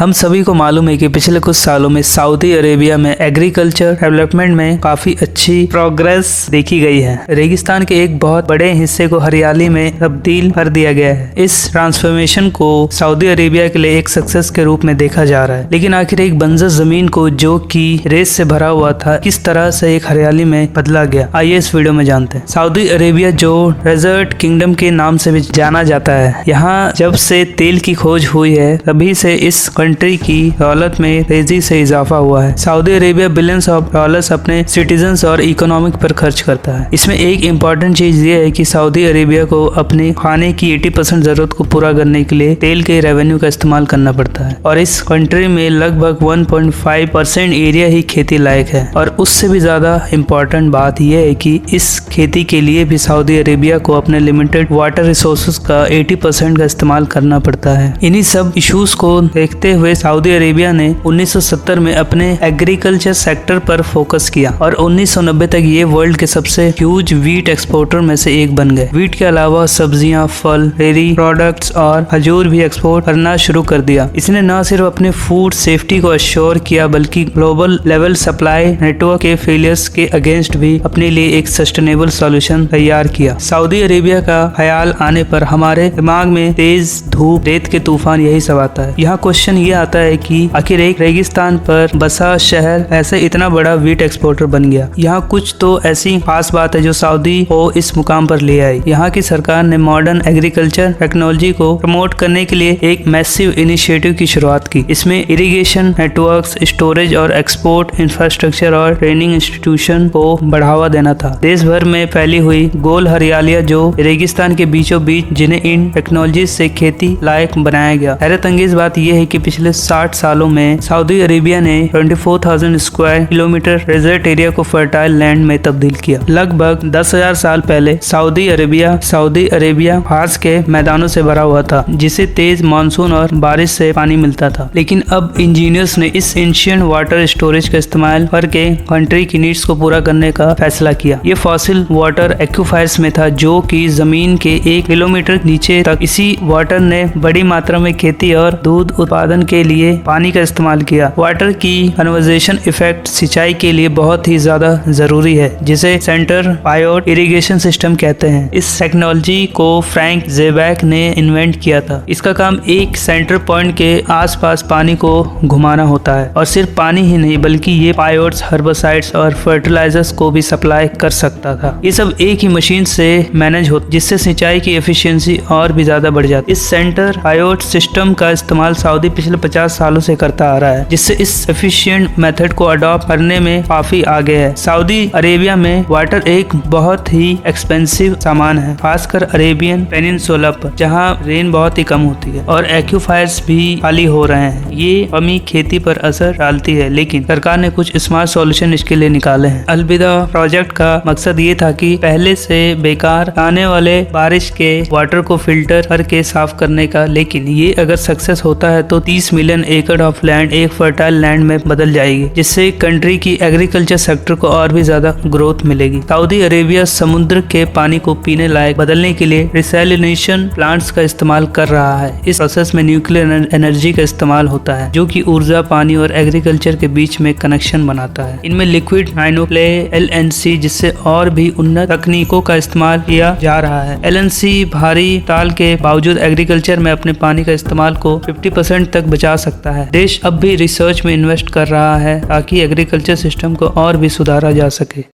हम सभी को मालूम है कि पिछले कुछ सालों में सऊदी अरेबिया में एग्रीकल्चर डेवलपमेंट में काफी अच्छी प्रोग्रेस देखी गई है। रेगिस्तान के एक बहुत बड़े हिस्से को हरियाली में तब्दील कर दिया गया है। इस ट्रांसफॉर्मेशन को सऊदी अरेबिया के लिए एक सक्सेस के रूप में देखा जा रहा है। लेकिन आखिर एक बंजर जमीन को जो कि रेत से भरा हुआ था किस तरह से एक हरियाली में बदला गया, आइए इस वीडियो में जानते हैं। सऊदी अरेबिया जो डेजर्ट किंगडम के नाम से भी जाना जाता है, यहाँ जब से तेल की खोज हुई है तभी से इस कंट्री की दौलत में तेजी से इजाफा हुआ है। Saudi Arabia billions of dollars अपने सिटीजन्स और इकोनॉमिक पर खर्च करता है। इसमें एक इम्पॉर्टेंट चीज ये है कि सऊदी अरेबिया को अपने खाने की 80% जरूरत को पूरा करने के लिए तेल के रेवेन्यू का इस्तेमाल करना पड़ता है और इस कंट्री में लगभग 1.5% एरिया ही खेती लायक है। और उससे भी ज्यादा इम्पोर्टेंट बात यह है कि इस खेती के लिए भी सऊदी अरेबिया को अपने लिमिटेड वाटर रिसोर्सेज का 80% का इस्तेमाल करना पड़ता है। इन्हीं सब इश्यूज को देखते हुए सऊदी अरेबिया ने 1970 में अपने एग्रीकल्चर सेक्टर पर फोकस किया और 1990 तक ये वर्ल्ड के सबसे ह्यूज वीट एक्सपोर्टर में से एक बन गए। वीट के अलावा सब्जियां, फल, डेयरी प्रोडक्ट्स और खजूर भी एक्सपोर्ट करना शुरू कर दिया। इसने न सिर्फ अपने फूड सेफ्टी को अश्योर किया बल्कि ग्लोबल लेवल सप्लाई नेटवर्क के फेलियर्स के अगेंस्ट भी अपने लिए एक सस्टेनेबल सॉल्यूशन तैयार किया। सऊदी अरेबिया का ख्याल आने पर हमारे दिमाग में तेज धूप, रेत के तूफान, यही सब आता है। यहाँ क्वेश्चन ये आता है कि आखिर एक रेगिस्तान पर बसा शहर ऐसे इतना बड़ा वीट एक्सपोर्टर बन गया। यहाँ कुछ तो ऐसी खास बात है जो सऊदी को इस मुकाम पर ले आई। यहाँ की सरकार ने मॉडर्न एग्रीकल्चर टेक्नोलॉजी को प्रमोट करने के लिए एक मैसिव इनिशिएटिव की शुरुआत की। इसमें इरिगेशन नेटवर्क्स, स्टोरेज और एक्सपोर्ट इंफ्रास्ट्रक्चर और ट्रेनिंग इंस्टीट्यूशन को बढ़ावा देना था। देश भर में फैली हुई गोल हरियालियां जो रेगिस्तान के बीचों बीच, जिन्हें इन टेक्नोलॉजी से खेती लायक बनाया गया। हैरत अंगेज बात यह है कि पिछले 60 सालों में सऊदी अरेबिया ने 24,000 स्क्वायर किलोमीटर डेजर्ट एरिया को फर्टाइल लैंड में तब्दील किया। लगभग 10,000 साल पहले सऊदी अरेबिया घास के मैदानों से भरा हुआ था जिसे तेज मानसून और बारिश से पानी मिलता था। लेकिन अब इंजीनियर्स ने इस एंशिएंट वाटर स्टोरेज का इस्तेमाल करके कंट्री की नीड्स को पूरा करने का फैसला किया। ये फॉसिल वाटर एक्यूफायर्स में था जो कि जमीन के 1 किलोमीटर नीचे तक। इसी वाटर ने बड़ी मात्रा में खेती और दूध उत्पादन के लिए पानी का इस्तेमाल किया। वाटर की कन्वर्जेशन इफेक्ट सिंचाई के लिए बहुत ही ज्यादा जरूरी है, जिसे सेंटर पायोट इरिगेशन सिस्टम कहते हैं। इस टेक्नोलॉजी को फ्रैंक ज़ेबैक ने इन्वेंट किया था। इसका काम एक सेंटर पॉइंट के आसपास पानी को घुमाना होता है और सिर्फ पानी ही नहीं बल्कि ये पायोट्स, हर्बिसाइड्स और फर्टिलाइजर्स को भी सप्लाई कर सकता था। ये सब एक ही मशीन से मैनेज होता, जिससे सिंचाई की एफिशिएंसी और भी ज्यादा बढ़ जाती है। इस सेंटर पायोट सिस्टम का इस्तेमाल सऊदी पिछले 50 सालों से करता आ रहा है, जिससे इस एफिशिएंट मेथड को अडॉप्ट करने में काफी आगे है। सऊदी अरेबिया में वाटर एक बहुत ही एक्सपेंसिव सामान है, खासकर अरेबियन पेनिनसुला पर जहाँ रेन बहुत ही कम होती है और एक्यूफायर्स भी खाली हो रहे हैं। ये कमी खेती पर असर डालती है, लेकिन सरकार ने कुछ स्मार्ट सॉल्यूशन इसके लिए निकाले हैं। अलविदा प्रोजेक्ट का मकसद ये था कि पहले से बेकार आने वाले बारिश के वाटर को फिल्टर करके साफ करने का, लेकिन ये अगर सक्सेस होता है तो 30 मिलियन एकड़ ऑफ लैंड एक फर्टाइल लैंड में बदल जाएगी, जिससे कंट्री की एग्रीकल्चर सेक्टर को और भी ज्यादा ग्रोथ मिलेगी। सऊदी अरेबिया समुद्र के पानी को पीने लायक बदलने के लिए रिसैलिनेशन प्लांट्स का इस्तेमाल कर रहा है। इस प्रोसेस में न्यूक्लियर एनर्जी का इस्तेमाल होता है जो कि ऊर्जा, पानी और एग्रीकल्चर के बीच में कनेक्शन बनाता है। इनमें लिक्विड नाइट्रोक्ले LNC जिससे और भी उन्नत तकनीकों का इस्तेमाल किया जा रहा है। LNC भारी ताल के बावजूद एग्रीकल्चर में अपने पानी का इस्तेमाल को 50% तक बचा सकता है। देश अब भी रिसर्च में इन्वेस्ट कर रहा है ताकि एग्रीकल्चर सिस्टम को और भी सुधारा जा सके।